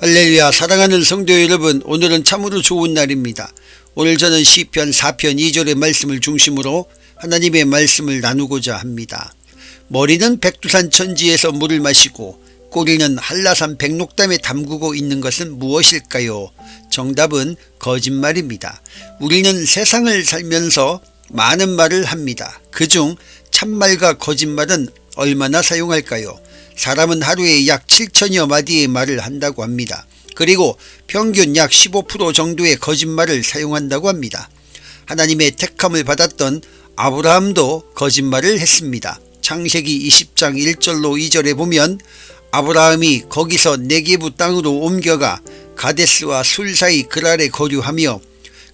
할렐루야. 사랑하는 성도 여러분, 오늘은 참으로 좋은 날입니다. 오늘 저는 시편 4편 2절의 말씀을 중심으로 하나님의 말씀을 나누고자 합니다. 머리는 백두산 천지에서 물을 마시고 꼬리는 한라산 백록담에 담그고 있는 것은 무엇일까요? 정답은 거짓말입니다. 우리는 세상을 살면서 많은 말을 합니다. 그중 참말과 거짓말은 얼마나 사용할까요? 사람은 하루에 약 7천여 마디의 말을 한다고 합니다. 그리고 평균 약 15% 정도의 거짓말을 사용한다고 합니다. 하나님의 택함을 받았던 아브라함도 거짓말을 했습니다. 창세기 20장 1절로 2절에 보면 아브라함이 거기서 네게부 땅으로 옮겨가 가데스와 술 사이 그랄에 거류하며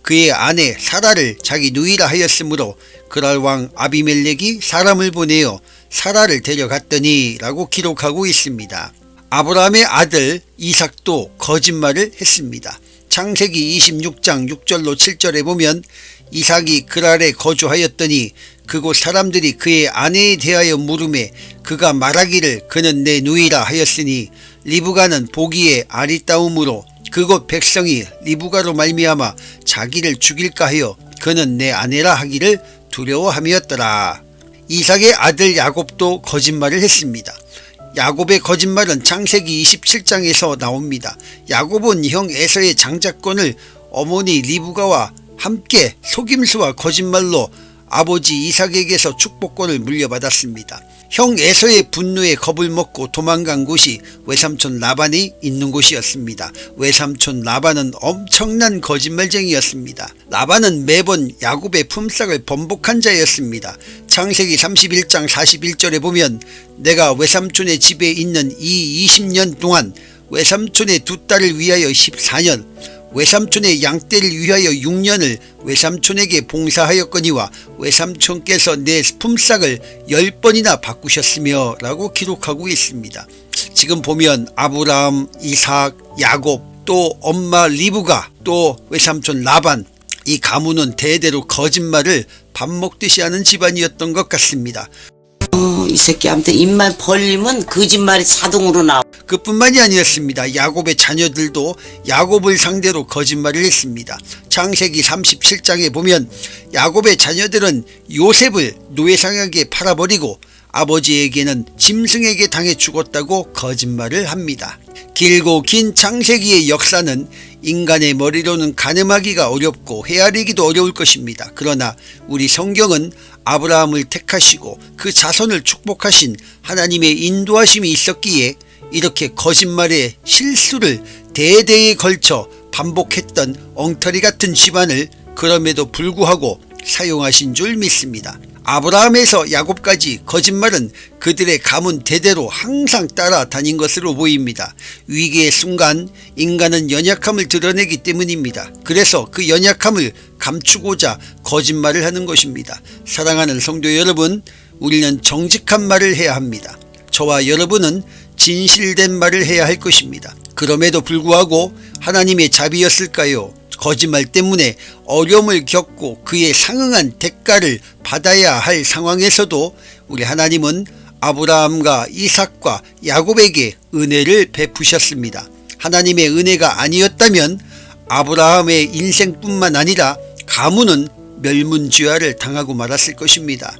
그의 아내 사라를 자기 누이라 하였으므로 그랄 왕 아비멜렉이 사람을 보내어 사라를 데려갔더니 라고 기록하고 있습니다. 아브라함의 아들 이삭도 거짓말을 했습니다. 창세기 26장 6절로 7절에 보면 이삭이 그랄에 거주하였더니 그곳 사람들이 그의 아내에 대하여 물으매 그가 말하기를 그는 내 누이라 하였으니 리브가는 보기에 아리따움으로 그곳 백성이 리브가로 말미암아 자기를 죽일까 하여 그는 내 아내라 하기를 두려워함이었더라. 이삭의 아들 야곱도 거짓말을 했습니다. 야곱의 거짓말은 창세기 27장에서 나옵니다. 야곱은 형 에서의 장자권을 어머니 리브가와 함께 속임수와 거짓말로 아버지 이삭에게서 축복권을 물려받았습니다. 형 에서의 분노에 겁을 먹고 도망간 곳이 외삼촌 라반이 있는 곳이었습니다. 외삼촌 라반은 엄청난 거짓말쟁이였습니다. 라반은 매번 야곱의 품삯을 번복한 자였습니다. 창세기 31장 41절에 보면 내가 외삼촌의 집에 있는 이 20년 동안 외삼촌의 두 딸을 위하여 14년 외삼촌의 양떼를 위하여 6년을 외삼촌에게 봉사하였거니와 외삼촌께서 내 품삯을 10번이나 바꾸셨으며 라고 기록하고 있습니다. 지금 보면 아브라함, 이삭, 야곱, 또 엄마 리브가, 또 외삼촌 라반, 이 가문은 대대로 거짓말을 밥 먹듯이 하는 집안이었던 것 같습니다. 이 새끼 아무튼 입만 벌리면 거짓말이 자동으로 나와. 그뿐만이 아니었습니다. 야곱의 자녀들도 야곱을 상대로 거짓말을 했습니다. 창세기 37장에 보면 야곱의 자녀들은 요셉을 노예상에게 팔아버리고 아버지에게는 짐승에게 당해 죽었다고 거짓말을 합니다. 길고 긴 창세기의 역사는 인간의 머리로는 가늠하기가 어렵고 헤아리기도 어려울 것입니다. 그러나 우리 성경은 아브라함을 택하시고 그 자손을 축복하신 하나님의 인도하심이 있었기에 이렇게 거짓말의 실수를 대대에 걸쳐 반복했던 엉터리 같은 집안을 그럼에도 불구하고 사용하신 줄 믿습니다. 아브라함에서 야곱까지 거짓말은 그들의 가문 대대로 항상 따라다닌 것으로 보입니다. 위기의 순간 인간은 연약함을 드러내기 때문입니다. 그래서 그 연약함을 감추고자 거짓말을 하는 것입니다. 사랑하는 성도 여러분, 우리는 정직한 말을 해야 합니다. 저와 여러분은 진실된 말을 해야 할 것입니다. 그럼에도 불구하고 하나님의 자비였을까요? 거짓말 때문에 어려움을 겪고 그에 상응한 대가를 받아야 할 상황에서도 우리 하나님은 아브라함과 이삭과 야곱에게 은혜를 베푸셨습니다. 하나님의 은혜가 아니었다면 아브라함의 인생뿐만 아니라 가문은 멸문지화를 당하고 말았을 것입니다.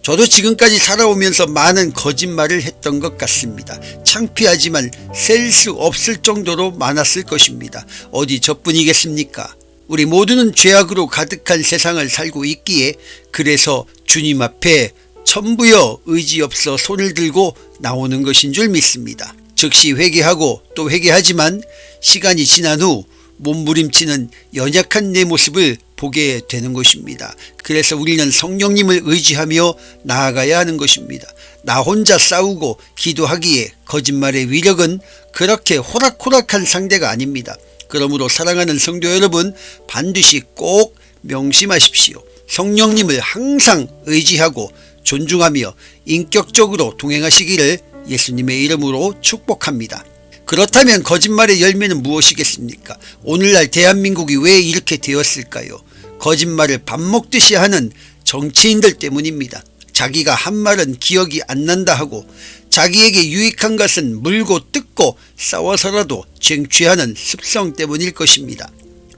저도 지금까지 살아오면서 많은 거짓말을 했던 것 같습니다. 창피하지만 셀 수 없을 정도로 많았을 것입니다. 어디 저뿐이겠습니까? 우리 모두는 죄악으로 가득한 세상을 살고 있기에 그래서 주님 앞에 천부여 의지 없어 손을 들고 나오는 것인 줄 믿습니다. 즉시 회개하고 또 회개하지만 시간이 지난 후 몸부림치는 연약한 내 모습을 보게 되는 것입니다. 그래서 우리는 성령님을 의지하며 나아가야 하는 것입니다. 나 혼자 싸우고 기도하기에 거짓말의 위력은 그렇게 호락호락한 상대가 아닙니다. 그러므로 사랑하는 성도 여러분, 반드시 꼭 명심하십시오. 성령님을 항상 의지하고 존중하며 인격적으로 동행하시기를 예수님의 이름으로 축복합니다. 그렇다면 거짓말의 열매는 무엇이겠습니까? 오늘날 대한민국이 왜 이렇게 되었을까요? 거짓말을 밥 먹듯이 하는 정치인들 때문입니다. 자기가 한 말은 기억이 안 난다 하고 자기에게 유익한 것은 물고 뜯고 싸워서라도 쟁취하는 습성 때문일 것입니다.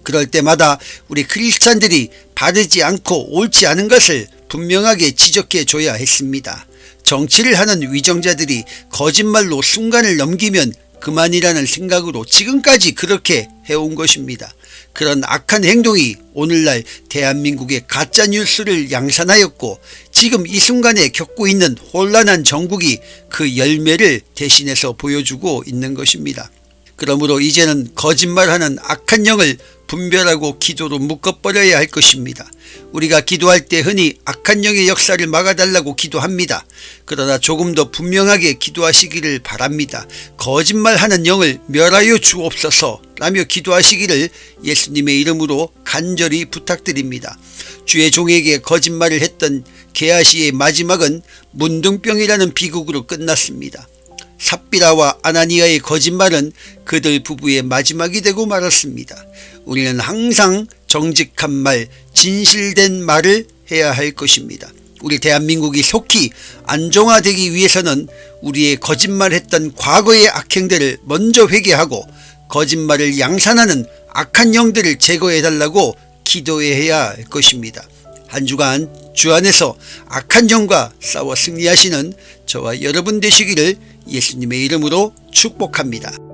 그럴 때마다 우리 크리스찬들이 바르지 않고 옳지 않은 것을 분명하게 지적해 줘야 했습니다. 정치를 하는 위정자들이 거짓말로 순간을 넘기면 그만이라는 생각으로 지금까지 그렇게 해온 것입니다. 그런 악한 행동이 오늘날 대한민국의 가짜뉴스를 양산하였고 지금 이 순간에 겪고 있는 혼란한 정국이 그 열매를 대신해서 보여주고 있는 것입니다. 그러므로 이제는 거짓말하는 악한 영을 분별하고 기도로 묶어버려야 할 것입니다. 우리가 기도할 때 흔히 악한 영의 역사를 막아달라고 기도합니다. 그러나 조금 더 분명하게 기도하시기를 바랍니다. 거짓말하는 영을 멸하여 주옵소서 라며 기도하시기를 예수님의 이름으로 간절히 부탁드립니다. 주의 종에게 거짓말을 했던 게하시의 마지막은 문둥병이라는 비극으로 끝났습니다. 삽비라와 아나니아의 거짓말은 그들 부부의 마지막이 되고 말았습니다. 우리는 항상 정직한 말, 진실된 말을 해야 할 것입니다. 우리 대한민국이 속히 안정화되기 위해서는 우리의 거짓말했던 과거의 악행들을 먼저 회개하고 거짓말을 양산하는 악한 영들을 제거해달라고 기도해야 할 것입니다. 한 주간 주 안에서 악한 영과 싸워 승리하시는 저와 여러분 되시기를 예수님의 이름으로 축복합니다.